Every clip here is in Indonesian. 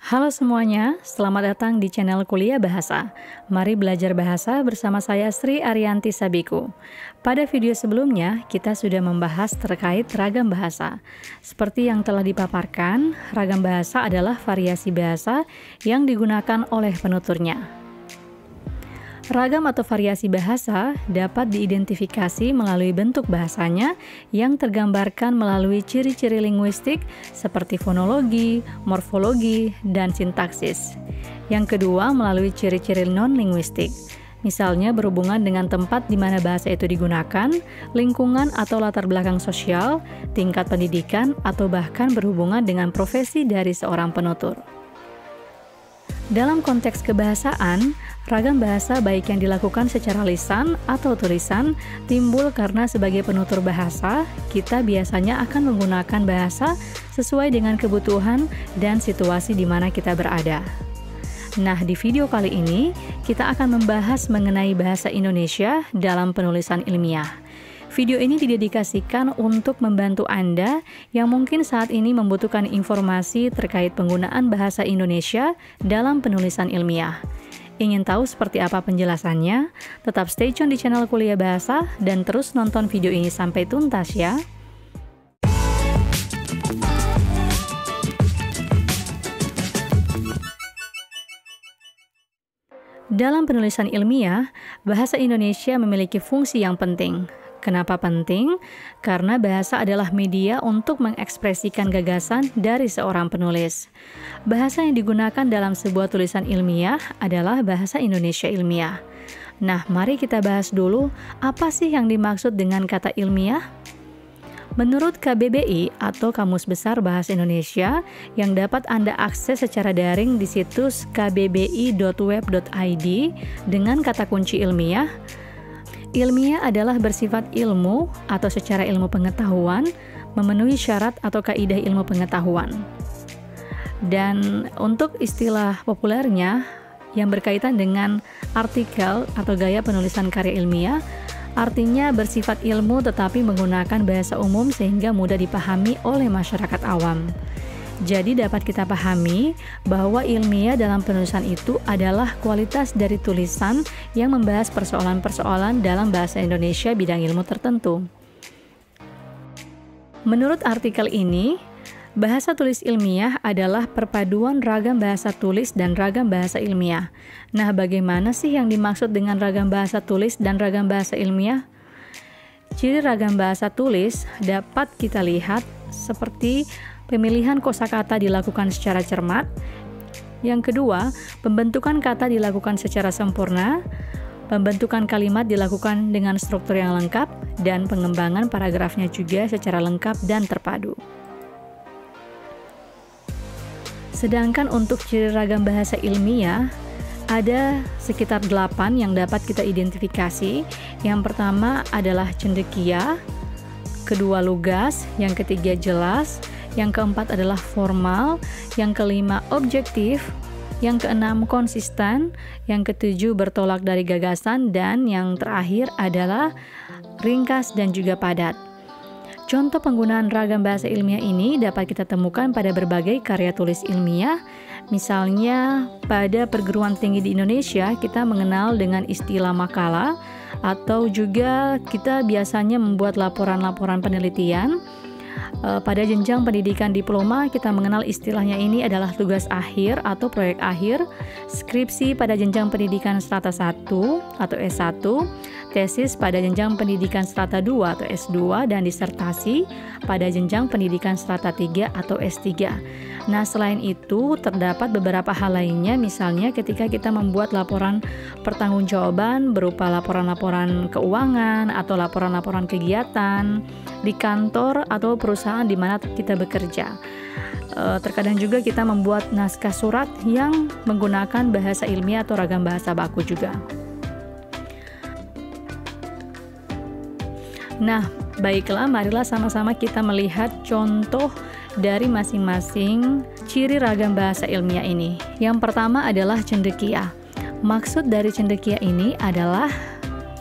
Halo semuanya, selamat datang di channel Kuliah Bahasa. Mari belajar bahasa bersama saya Sri Arianti Sabiku. Pada video sebelumnya, kita sudah membahas terkait ragam bahasa. Seperti yang telah dipaparkan, ragam bahasa adalah variasi bahasa yang digunakan oleh penuturnya. Ragam atau variasi bahasa dapat diidentifikasi melalui bentuk bahasanya yang tergambarkan melalui ciri-ciri linguistik seperti fonologi, morfologi, dan sintaksis. Yang kedua, melalui ciri-ciri non-linguistik. Misalnya berhubungan dengan tempat di mana bahasa itu digunakan, lingkungan atau latar belakang sosial, tingkat pendidikan, atau bahkan berhubungan dengan profesi dari seorang penutur. Dalam konteks kebahasaan, ragam bahasa baik yang dilakukan secara lisan atau tulisan timbul karena sebagai penutur bahasa, kita biasanya akan menggunakan bahasa sesuai dengan kebutuhan dan situasi di mana kita berada. Nah, di video kali ini, kita akan membahas mengenai bahasa Indonesia dalam penulisan ilmiah. Video ini didedikasikan untuk membantu Anda yang mungkin saat ini membutuhkan informasi terkait penggunaan bahasa Indonesia dalam penulisan ilmiah. Ingin tahu seperti apa penjelasannya? Tetap stay tune di channel Kuliah Bahasa dan terus nonton video ini sampai tuntas ya. Dalam penulisan ilmiah, bahasa Indonesia memiliki fungsi yang penting. Kenapa penting? Karena bahasa adalah media untuk mengekspresikan gagasan dari seorang penulis. Bahasa yang digunakan dalam sebuah tulisan ilmiah adalah bahasa Indonesia ilmiah. Nah, mari kita bahas dulu apa sih yang dimaksud dengan kata ilmiah? Menurut KBBI atau Kamus Besar Bahasa Indonesia yang dapat Anda akses secara daring di situs kbbi.web.id dengan kata kunci ilmiah, ilmiah adalah bersifat ilmu atau secara ilmu pengetahuan, memenuhi syarat atau kaidah ilmu pengetahuan. Dan untuk istilah populernya yang berkaitan dengan artikel atau gaya penulisan karya ilmiah, artinya bersifat ilmu tetapi menggunakan bahasa umum sehingga mudah dipahami oleh masyarakat awam. Jadi dapat kita pahami bahwa ilmiah dalam penulisan itu adalah kualitas dari tulisan yang membahas persoalan-persoalan dalam bahasa Indonesia bidang ilmu tertentu. Menurut artikel ini, bahasa tulis ilmiah adalah perpaduan ragam bahasa tulis dan ragam bahasa ilmiah. Nah, bagaimana sih yang dimaksud dengan ragam bahasa tulis dan ragam bahasa ilmiah? Ciri ragam bahasa tulis dapat kita lihat seperti pemilihan kosakata dilakukan secara cermat. Yang kedua, pembentukan kata dilakukan secara sempurna. Pembentukan kalimat dilakukan dengan struktur yang lengkap dan pengembangan paragrafnya juga secara lengkap dan terpadu. Sedangkan untuk ciri ragam bahasa ilmiah, ada sekitar 8 yang dapat kita identifikasi. Yang pertama adalah cendekia, kedua lugas, yang ketiga jelas, yang keempat adalah formal, yang kelima objektif, yang keenam konsisten, yang ketujuh bertolak dari gagasan, dan yang terakhir adalah ringkas dan juga padat. Contoh penggunaan ragam bahasa ilmiah ini dapat kita temukan pada berbagai karya tulis ilmiah. Misalnya pada perguruan tinggi di Indonesia kita mengenal dengan istilah makalah, atau juga kita biasanya membuat laporan-laporan penelitian. Pada jenjang pendidikan diploma kita mengenal istilahnya ini adalah tugas akhir atau proyek akhir, skripsi pada jenjang pendidikan strata 1 atau S1, tesis pada jenjang pendidikan strata 2 atau S2, dan disertasi pada jenjang pendidikan strata 3 atau S3. Nah, selain itu terdapat beberapa hal lainnya, misalnya ketika kita membuat laporan pertanggungjawaban berupa laporan-laporan keuangan atau laporan-laporan kegiatan di kantor atau perusahaan di mana kita bekerja. Terkadang juga kita membuat naskah surat yang menggunakan bahasa ilmiah atau ragam bahasa baku juga. Nah, baiklah, marilah sama-sama kita melihat contoh dari masing-masing ciri ragam bahasa ilmiah ini. Yang pertama adalah cendekia. Maksud dari cendekia ini adalah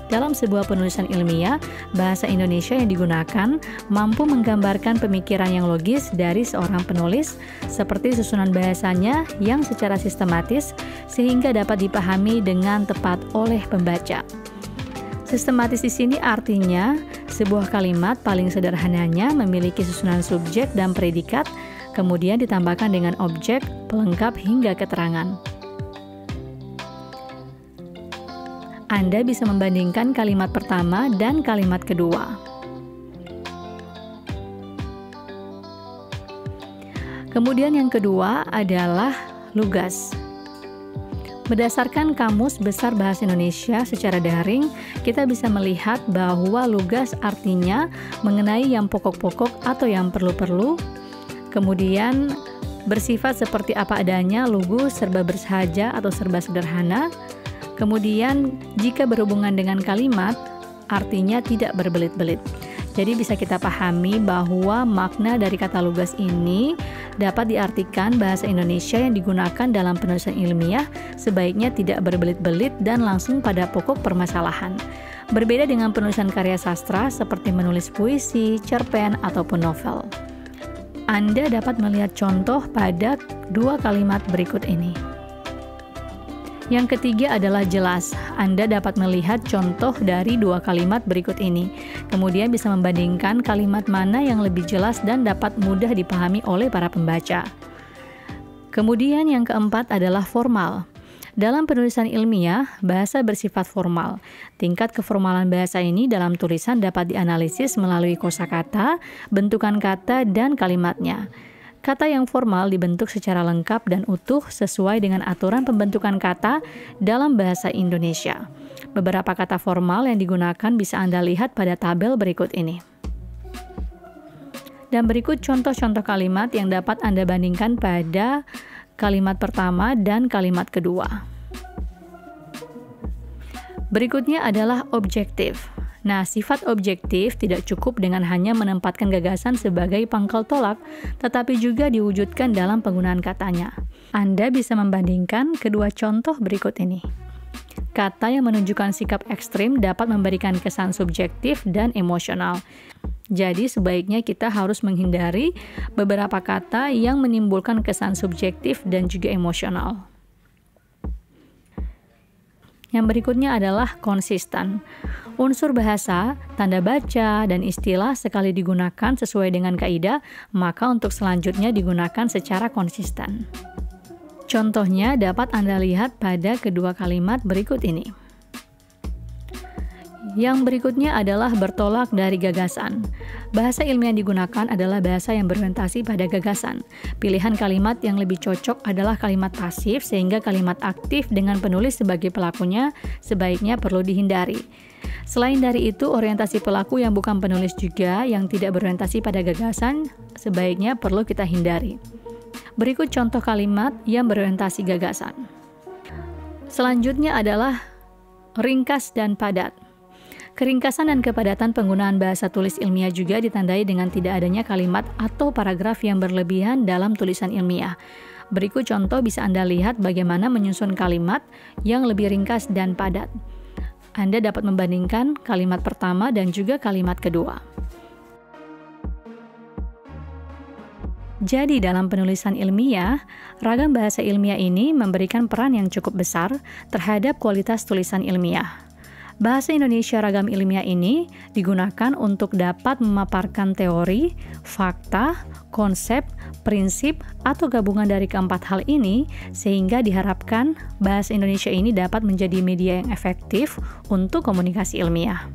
dalam sebuah penulisan ilmiah, bahasa Indonesia yang digunakan mampu menggambarkan pemikiran yang logis dari seorang penulis, seperti susunan bahasanya yang secara sistematis sehingga dapat dipahami dengan tepat oleh pembaca. Sistematis di sini artinya sebuah kalimat paling sederhananya memiliki susunan subjek dan predikat, kemudian ditambahkan dengan objek, pelengkap hingga keterangan. Anda bisa membandingkan kalimat pertama dan kalimat kedua. Kemudian yang kedua adalah lugas. Berdasarkan Kamus Besar Bahasa Indonesia secara daring, kita bisa melihat bahwa lugas artinya mengenai yang pokok-pokok atau yang perlu-perlu, kemudian bersifat seperti apa adanya, lugu, serba bersahaja atau serba sederhana. Kemudian jika berhubungan dengan kalimat, artinya tidak berbelit-belit. Jadi bisa kita pahami bahwa makna dari kata lugas ini dapat diartikan bahasa Indonesia yang digunakan dalam penulisan ilmiah sebaiknya tidak berbelit-belit dan langsung pada pokok permasalahan. Berbeda dengan penulisan karya sastra seperti menulis puisi, cerpen, ataupun novel. Anda dapat melihat contoh pada dua kalimat berikut ini. Yang ketiga adalah jelas. Anda dapat melihat contoh dari dua kalimat berikut ini. Kemudian bisa membandingkan kalimat mana yang lebih jelas dan dapat mudah dipahami oleh para pembaca. Kemudian yang keempat adalah formal. Dalam penulisan ilmiah, bahasa bersifat formal. Tingkat keformalan bahasa ini dalam tulisan dapat dianalisis melalui kosakata, bentukan kata, dan kalimatnya. Kata yang formal dibentuk secara lengkap dan utuh sesuai dengan aturan pembentukan kata dalam bahasa Indonesia. Beberapa kata formal yang digunakan bisa Anda lihat pada tabel berikut ini. Dan berikut contoh-contoh kalimat yang dapat Anda bandingkan pada kalimat pertama dan kalimat kedua. Berikutnya adalah objektif. Nah, sifat objektif tidak cukup dengan hanya menempatkan gagasan sebagai pangkal tolak, tetapi juga diwujudkan dalam penggunaan katanya. Anda bisa membandingkan kedua contoh berikut ini. Kata yang menunjukkan sikap ekstrim dapat memberikan kesan subjektif dan emosional. Jadi, sebaiknya kita harus menghindari beberapa kata yang menimbulkan kesan subjektif dan juga emosional. Yang berikutnya adalah konsisten. Unsur bahasa, tanda baca, dan istilah sekali digunakan sesuai dengan kaidah, maka untuk selanjutnya digunakan secara konsisten. Contohnya dapat Anda lihat pada kedua kalimat berikut ini. Yang berikutnya adalah bertolak dari gagasan. Bahasa ilmiah yang digunakan adalah bahasa yang berorientasi pada gagasan. Pilihan kalimat yang lebih cocok adalah kalimat pasif, sehingga kalimat aktif dengan penulis sebagai pelakunya sebaiknya perlu dihindari. Selain dari itu, orientasi pelaku yang bukan penulis juga yang tidak berorientasi pada gagasan sebaiknya perlu kita hindari. Berikut contoh kalimat yang berorientasi gagasan. Selanjutnya adalah ringkas dan padat. Keringkasan dan kepadatan penggunaan bahasa tulis ilmiah juga ditandai dengan tidak adanya kalimat atau paragraf yang berlebihan dalam tulisan ilmiah. Berikut contoh bisa Anda lihat bagaimana menyusun kalimat yang lebih ringkas dan padat. Anda dapat membandingkan kalimat pertama dan juga kalimat kedua. Jadi dalam penulisan ilmiah, ragam bahasa ilmiah ini memberikan peran yang cukup besar terhadap kualitas tulisan ilmiah. Bahasa Indonesia ragam ilmiah ini digunakan untuk dapat memaparkan teori, fakta, konsep, prinsip, atau gabungan dari keempat hal ini, sehingga diharapkan bahasa Indonesia ini dapat menjadi media yang efektif untuk komunikasi ilmiah.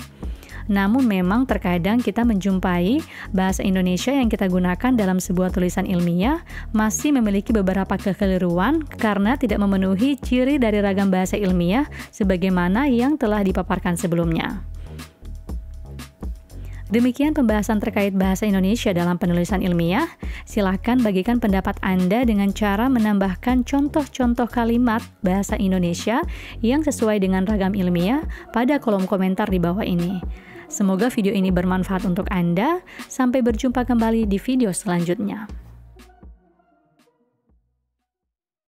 Namun memang terkadang kita menjumpai bahasa Indonesia yang kita gunakan dalam sebuah tulisan ilmiah masih memiliki beberapa kekeliruan karena tidak memenuhi ciri dari ragam bahasa ilmiah sebagaimana yang telah dipaparkan sebelumnya. Demikian pembahasan terkait bahasa Indonesia dalam penulisan ilmiah. Silakan bagikan pendapat Anda dengan cara menambahkan contoh-contoh kalimat bahasa Indonesia yang sesuai dengan ragam ilmiah pada kolom komentar di bawah ini. Semoga video ini bermanfaat untuk Anda. Sampai berjumpa kembali di video selanjutnya.